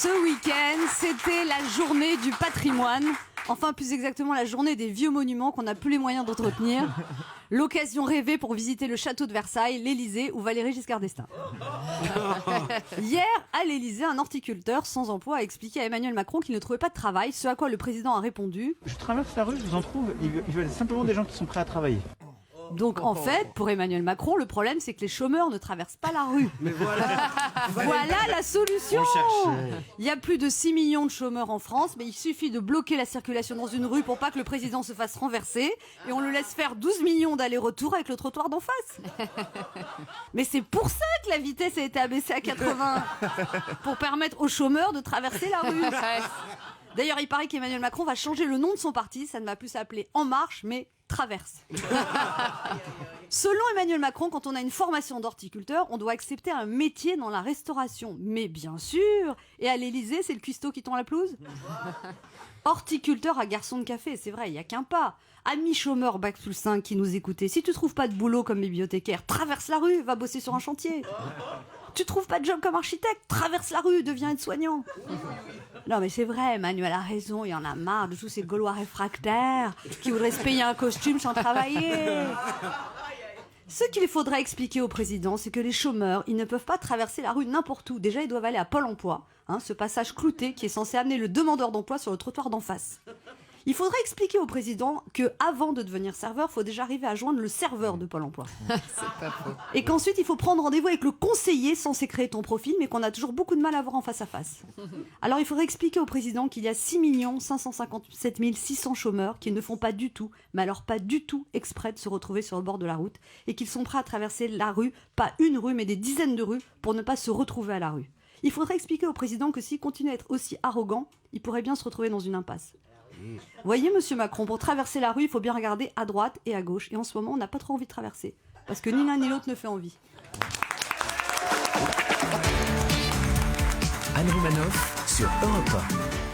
Ce week-end, c'était la journée du patrimoine. Enfin, plus exactement, la journée des vieux monuments qu'on n'a plus les moyens d'entretenir. L'occasion rêvée pour visiter le château de Versailles, l'Élysée ou Valéry Giscard d'Estaing. Hier, à l'Élysée, un horticulteur sans emploi a expliqué à Emmanuel Macron qu'il ne trouvait pas de travail, ce à quoi le président a répondu: Je traverse la rue, je vous en trouve, ils veulent simplement des gens qui sont prêts à travailler. Donc en fait, pour Emmanuel Macron, le problème c'est que les chômeurs ne traversent pas la rue. Mais voilà. Voilà la solution. On cherchait. Il y a plus de 6 millions de chômeurs en France, mais il suffit de bloquer la circulation dans une rue pour pas que le président se fasse renverser, et on le laisse faire 12 millions d'allers-retours avec le trottoir d'en face. Mais c'est pour ça que la vitesse a été abaissée à 80, pour permettre aux chômeurs de traverser la rue. D'ailleurs, il paraît qu'Emmanuel Macron va changer le nom de son parti, ça ne va plus s'appeler En Marche, mais Traverse. Selon Emmanuel Macron, quand on a une formation d'horticulteur, on doit accepter un métier dans la restauration. Mais bien sûr. Et à l'Élysée, c'est le cuistot qui tend la pelouse. Horticulteur à garçon de café, c'est vrai, il n'y a qu'un pas. Amis chômeurs bac plus 5 qui nous écoutez, si tu trouves pas de boulot comme bibliothécaire, traverse la rue, va bosser sur un chantier. Tu trouves pas de job comme architecte, traverse la rue, deviens aide-soignant. Non mais c'est vrai, Emmanuel a raison, il y en a marre de tous ces Gaulois réfractaires qui voudraient se payer un costume sans travailler. Ce qu'il faudrait expliquer au président, c'est que les chômeurs, ils ne peuvent pas traverser la rue n'importe où. Déjà, ils doivent aller à Pôle emploi, ce passage clouté qui est censé amener le demandeur d'emploi sur le trottoir d'en face. Il faudrait expliquer au président que avant de devenir serveur, il faut déjà arriver à joindre le serveur de Pôle emploi. C'est pas faux. Et qu'ensuite, il faut prendre rendez-vous avec le conseiller censé créer ton profil, mais qu'on a toujours beaucoup de mal à voir en face à face. Alors, il faudrait expliquer au président qu'il y a 6 557 600 chômeurs qui ne font pas du tout, mais alors pas du tout exprès de se retrouver sur le bord de la route, et qu'ils sont prêts à traverser la rue, pas une rue, mais des dizaines de rues, pour ne pas se retrouver à la rue. Il faudrait expliquer au président que s'il continue à être aussi arrogant, il pourrait bien se retrouver dans une impasse. Voyez, monsieur Macron, pour traverser la rue, il faut bien regarder à droite et à gauche. Et en ce moment, on n'a pas trop envie de traverser. Parce que ni l'un ni l'autre ne fait envie. Anne Romanoff sur Europe 1.